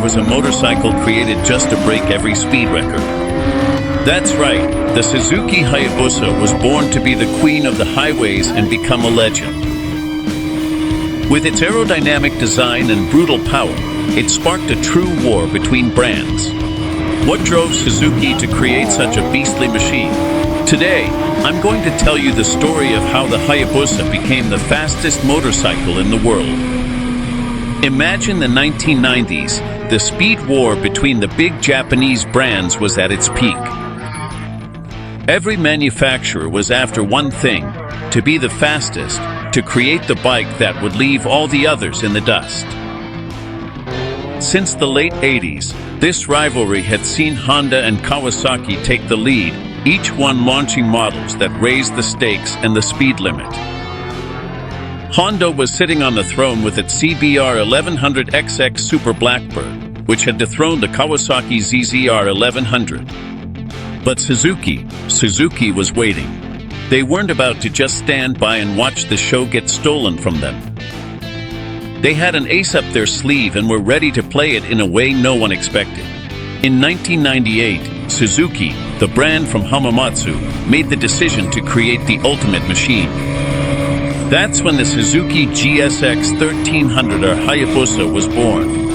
was a motorcycle created just to break every speed record. That's right, the Suzuki Hayabusa was born to be the queen of the highways and become a legend. With its aerodynamic design and brutal power, it sparked a true war between brands. What drove Suzuki to create such a beastly machine? Today, I'm going to tell you the story of how the Hayabusa became the fastest motorcycle in the world. Imagine the 1990s, the speed war between the big Japanese brands was at its peak. Every manufacturer was after one thing, to be the fastest, to create the bike that would leave all the others in the dust. Since the late 80s, this rivalry had seen Honda and Kawasaki take the lead, each one launching models that raised the stakes and the speed limit. Honda was sitting on the throne with its CBR1100XX Super Blackbird, which had dethroned the Kawasaki ZX-14R. But Suzuki was waiting. They weren't about to just stand by and watch the show get stolen from them. They had an ace up their sleeve and were ready to play it in a way no one expected. In 1998, Suzuki, the brand from Hamamatsu, made the decision to create the ultimate machine. That's when the Suzuki GSX1300R Hayabusa was born.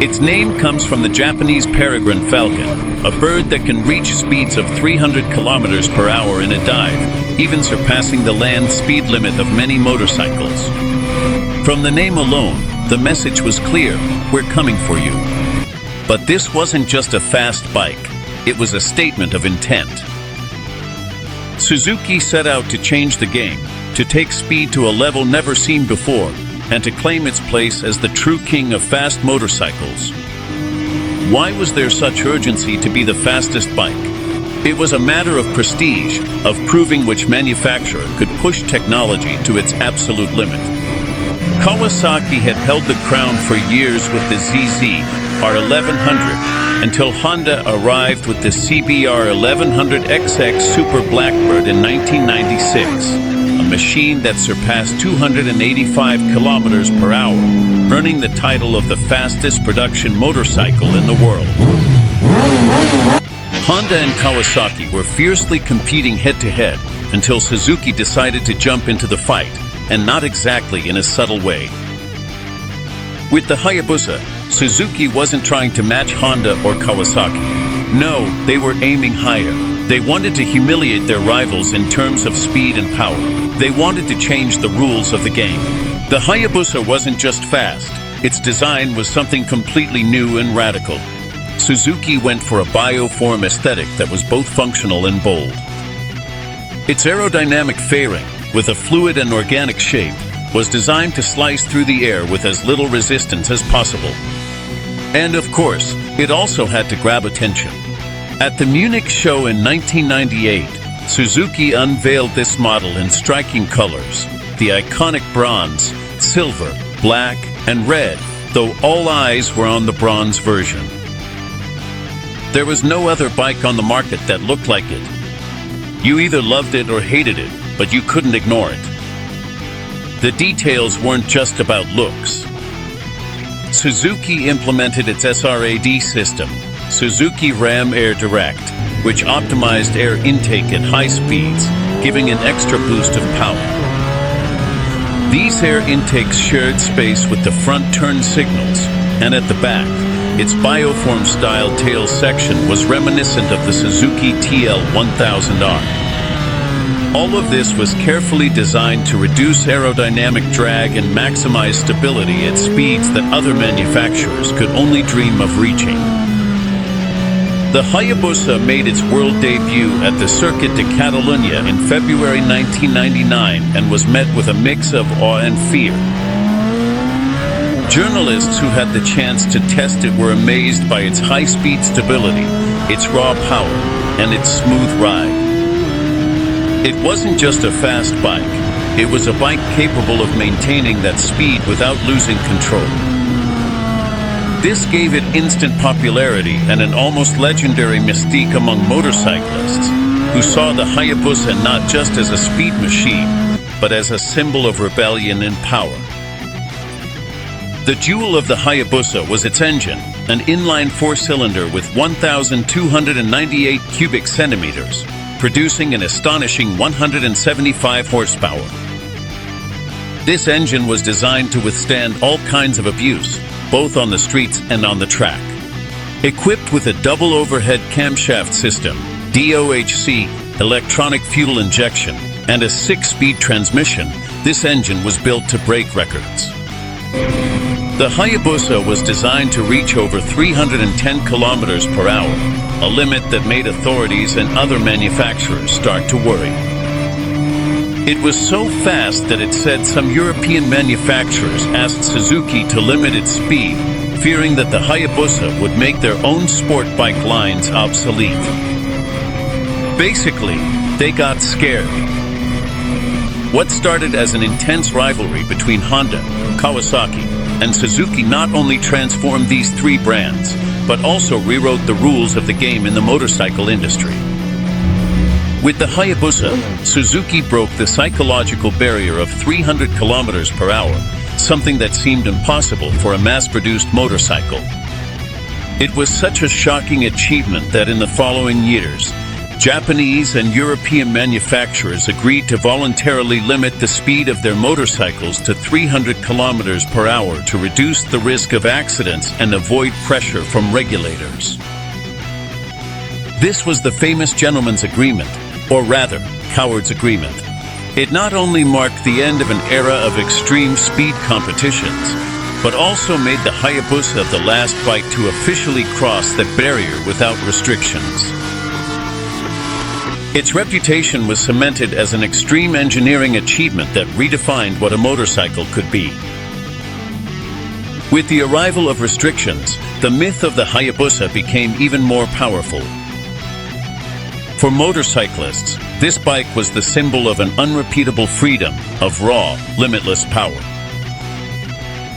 Its name comes from the Japanese peregrine falcon, a bird that can reach speeds of 300 kilometers per hour in a dive, even surpassing the land speed limit of many motorcycles. From the name alone, the message was clear: we're coming for you. But this wasn't just a fast bike, it was a statement of intent. Suzuki set out to change the game, to take speed to a level never seen before, and to claim its place as the true king of fast motorcycles. Why was there such urgency to be the fastest bike? It was a matter of prestige, of proving which manufacturer could push technology to its absolute limit. Kawasaki had held the crown for years with the ZX-14R until Honda arrived with the CBR1100XX Super Blackbird in 1996, a machine that surpassed 285 kilometers per hour, earning the title of the fastest production motorcycle in the world. Honda and Kawasaki were fiercely competing head-to-head until Suzuki decided to jump into the fight, and not exactly in a subtle way. With the Hayabusa, Suzuki wasn't trying to match Honda or Kawasaki. No, they were aiming higher. They wanted to humiliate their rivals in terms of speed and power. They wanted to change the rules of the game. The Hayabusa wasn't just fast. Its design was something completely new and radical. Suzuki went for a bioform aesthetic that was both functional and bold. Its aerodynamic fairing, with a fluid and organic shape, was designed to slice through the air with as little resistance as possible. And of course, it also had to grab attention. At the Munich show in 1998, Suzuki unveiled this model in striking colors, the iconic bronze, silver, black, and red, though all eyes were on the bronze version. There was no other bike on the market that looked like it. You either loved it or hated it, but you couldn't ignore it. The details weren't just about looks. Suzuki implemented its SRAD system, Suzuki Ram Air Direct, which optimized air intake at high speeds, giving an extra boost of power. These air intakes shared space with the front turn signals, and at the back, its bioform-style tail section was reminiscent of the Suzuki TL1000R. All of this was carefully designed to reduce aerodynamic drag and maximize stability at speeds that other manufacturers could only dream of reaching. The Hayabusa made its world debut at the Circuit de Catalunya in February 1999 and was met with a mix of awe and fear. Journalists who had the chance to test it were amazed by its high-speed stability, its raw power, and its smooth ride. It wasn't just a fast bike, it was a bike capable of maintaining that speed without losing control. This gave it instant popularity and an almost legendary mystique among motorcyclists, who saw the Hayabusa not just as a speed machine, but as a symbol of rebellion and power. The jewel of the Hayabusa was its engine, an inline four-cylinder with 1,298 cubic centimeters, producing an astonishing 175 horsepower. This engine was designed to withstand all kinds of abuse, both on the streets and on the track. Equipped with a double overhead camshaft system, DOHC, electronic fuel injection, and a 6-speed transmission, this engine was built to break records. The Hayabusa was designed to reach over 310 kilometers per hour, a limit that made authorities and other manufacturers start to worry. It was so fast that it said some European manufacturers asked Suzuki to limit its speed, fearing that the Hayabusa would make their own sport bike lines obsolete. Basically, they got scared. What started as an intense rivalry between Honda, Kawasaki, and Suzuki not only transformed these three brands, but also rewrote the rules of the game in the motorcycle industry. With the Hayabusa, Suzuki broke the psychological barrier of 300 kilometers per hour, something that seemed impossible for a mass-produced motorcycle. It was such a shocking achievement that in the following years, Japanese and European manufacturers agreed to voluntarily limit the speed of their motorcycles to 300 kilometers per hour to reduce the risk of accidents and avoid pressure from regulators. This was the famous gentleman's agreement, or rather, coward's agreement. It not only marked the end of an era of extreme speed competitions, but also made the Hayabusa the last bike to officially cross that barrier without restrictions. Its reputation was cemented as an extreme engineering achievement that redefined what a motorcycle could be. With the arrival of restrictions, the myth of the Hayabusa became even more powerful. For motorcyclists, this bike was the symbol of an unrepeatable freedom, of raw, limitless power.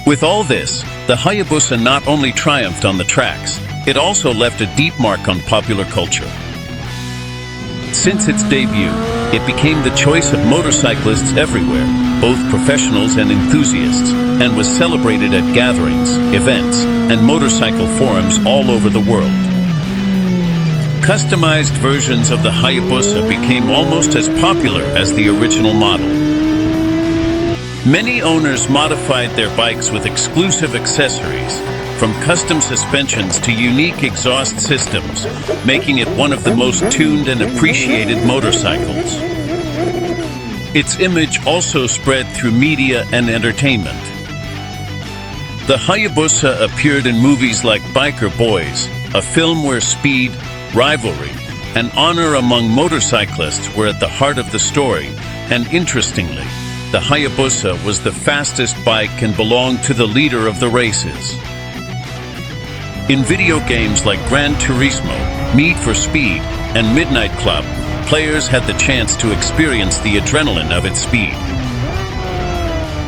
With all this, the Hayabusa not only triumphed on the tracks, it also left a deep mark on popular culture. Since its debut, it became the choice of motorcyclists everywhere, both professionals and enthusiasts, and was celebrated at gatherings, events, and motorcycle forums all over the world. Customized versions of the Hayabusa became almost as popular as the original model. Many owners modified their bikes with exclusive accessories, from custom suspensions to unique exhaust systems, making it one of the most tuned and appreciated motorcycles. Its image also spread through media and entertainment. The Hayabusa appeared in movies like Biker Boys, a film where speed, rivalry, and honor among motorcyclists were at the heart of the story, and interestingly, the Hayabusa was the fastest bike and belonged to the leader of the races. In video games like Gran Turismo, Need for Speed, and Midnight Club, players had the chance to experience the adrenaline of its speed.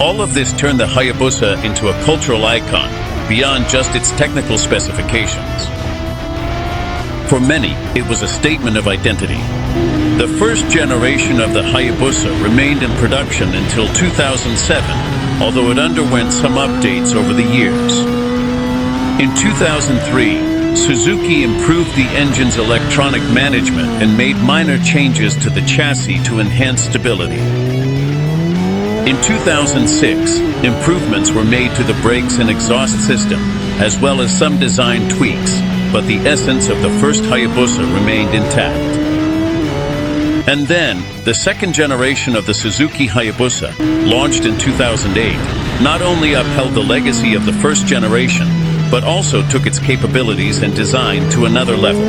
All of this turned the Hayabusa into a cultural icon, beyond just its technical specifications. For many, it was a statement of identity. The first generation of the Hayabusa remained in production until 2007, although it underwent some updates over the years. In 2003, Suzuki improved the engine's electronic management and made minor changes to the chassis to enhance stability. In 2006, improvements were made to the brakes and exhaust system, as well as some design tweaks, but the essence of the first Hayabusa remained intact. And then, the second generation of the Suzuki Hayabusa, launched in 2008, not only upheld the legacy of the first generation, but also took its capabilities and design to another level.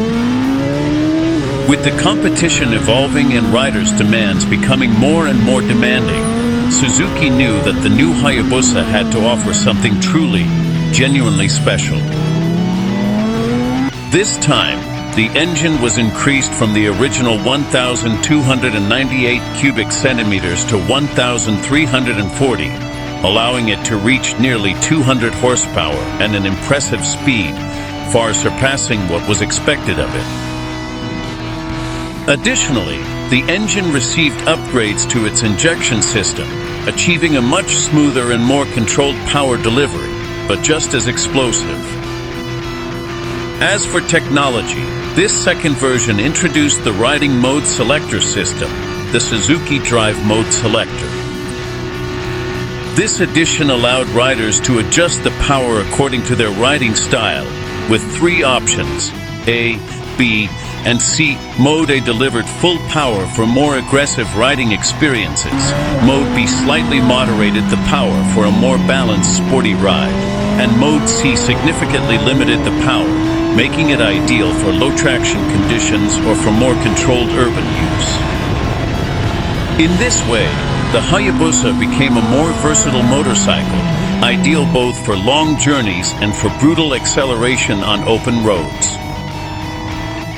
With the competition evolving and riders' demands becoming more and more demanding, Suzuki knew that the new Hayabusa had to offer something truly, genuinely special. This time, the engine was increased from the original 1,298 cubic centimeters to 1,340, allowing it to reach nearly 200 horsepower and an impressive speed, far surpassing what was expected of it. Additionally, the engine received upgrades to its injection system, achieving a much smoother and more controlled power delivery, but just as explosive. As for technology, this second version introduced the riding mode selector system, the Suzuki Drive Mode Selector. This addition allowed riders to adjust the power according to their riding style, with 3 options, A, B, and C. Mode A delivered full power for more aggressive riding experiences. Mode B slightly moderated the power for a more balanced, sporty ride. And Mode C significantly limited the power, making it ideal for low traction conditions or for more controlled urban use. In this way, the Hayabusa became a more versatile motorcycle, ideal both for long journeys and for brutal acceleration on open roads.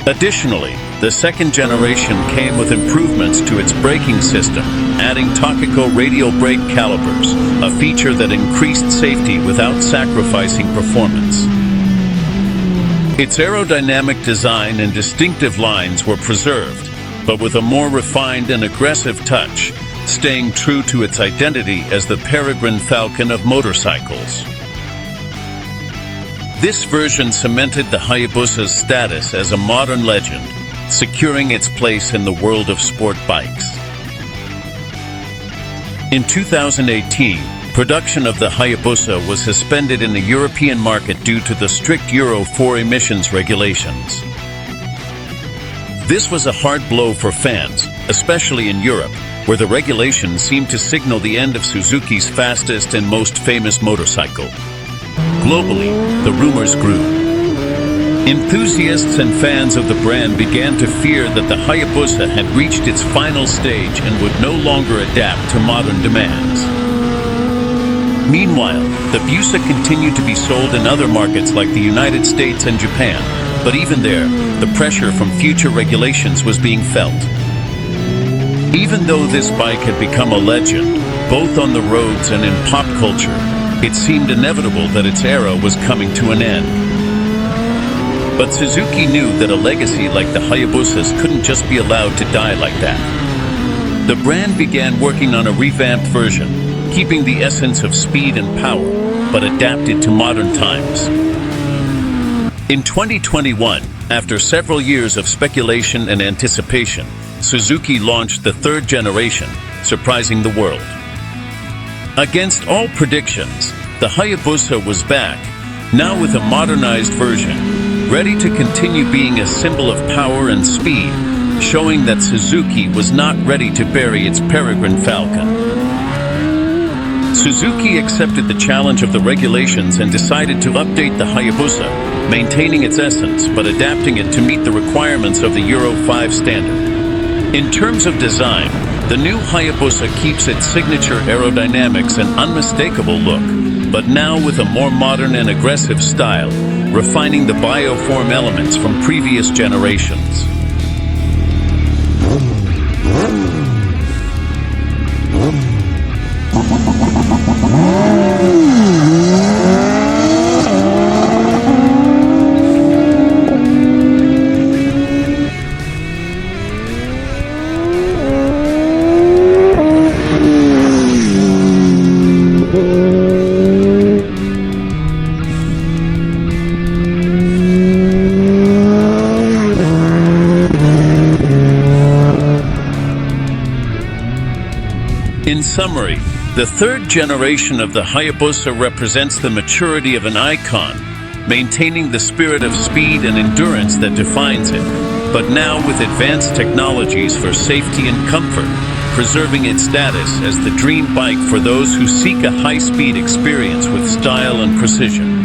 Additionally, the second generation came with improvements to its braking system, adding Takiko radial brake calipers, a feature that increased safety without sacrificing performance. Its aerodynamic design and distinctive lines were preserved, but with a more refined and aggressive touch, staying true to its identity as the peregrine falcon of motorcycles. This version cemented the Hayabusa's status as a modern legend, securing its place in the world of sport bikes. In 2018, production of the Hayabusa was suspended in the European market due to the strict Euro 4 emissions regulations. This was a hard blow for fans, especially in Europe, where the regulations seemed to signal the end of Suzuki's fastest and most famous motorcycle. Globally, the rumors grew. Enthusiasts and fans of the brand began to fear that the Hayabusa had reached its final stage and would no longer adapt to modern demands. Meanwhile, the Busa continued to be sold in other markets like the United States and Japan, but even there, the pressure from future regulations was being felt. Even though this bike had become a legend, both on the roads and in pop culture, it seemed inevitable that its era was coming to an end. But Suzuki knew that a legacy like the Hayabusas couldn't just be allowed to die like that. The brand began working on a revamped version, keeping the essence of speed and power, but adapted to modern times. In 2021, after several years of speculation and anticipation, Suzuki launched the third generation, surprising the world. Against all predictions, the Hayabusa was back, now with a modernized version, ready to continue being a symbol of power and speed, showing that Suzuki was not ready to bury its peregrine falcon. Suzuki accepted the challenge of the regulations and decided to update the Hayabusa, maintaining its essence but adapting it to meet the requirements of the Euro 5 standard. In terms of design, the new Hayabusa keeps its signature aerodynamics and unmistakable look, but now with a more modern and aggressive style, refining the bioform elements from previous generations. In summary, the third generation of the Hayabusa represents the maturity of an icon, maintaining the spirit of speed and endurance that defines it, but now with advanced technologies for safety and comfort, preserving its status as the dream bike for those who seek a high-speed experience with style and precision.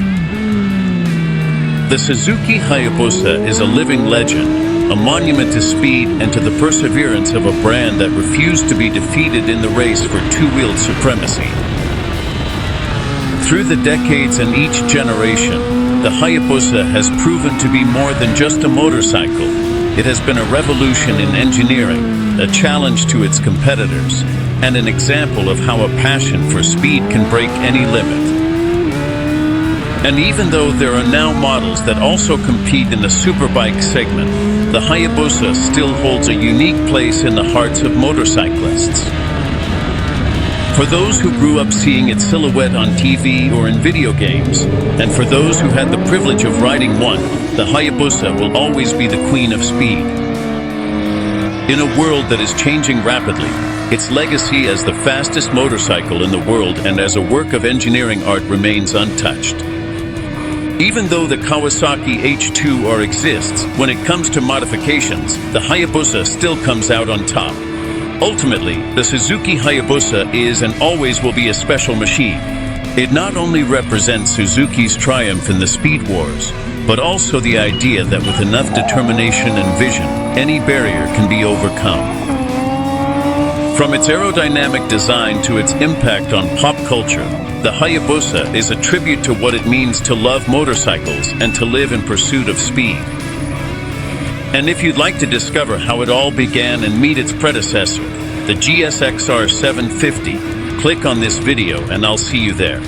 The Suzuki Hayabusa is a living legend, a monument to speed and to the perseverance of a brand that refused to be defeated in the race for two-wheeled supremacy. Through the decades and each generation, the Hayabusa has proven to be more than just a motorcycle. It has been a revolution in engineering, a challenge to its competitors, and an example of how a passion for speed can break any limit. And even though there are now models that also compete in the superbike segment, the Hayabusa still holds a unique place in the hearts of motorcyclists. For those who grew up seeing its silhouette on TV or in video games, and for those who had the privilege of riding one, the Hayabusa will always be the queen of speed. In a world that is changing rapidly, its legacy as the fastest motorcycle in the world and as a work of engineering art remains untouched. Even though the Kawasaki H2R exists, when it comes to modifications, the Hayabusa still comes out on top. Ultimately, the Suzuki Hayabusa is and always will be a special machine. It not only represents Suzuki's triumph in the speed wars, but also the idea that with enough determination and vision, any barrier can be overcome. From its aerodynamic design to its impact on pop culture, the Hayabusa is a tribute to what it means to love motorcycles and to live in pursuit of speed. And if you'd like to discover how it all began and meet its predecessor, the GSXR750, click on this video and I'll see you there.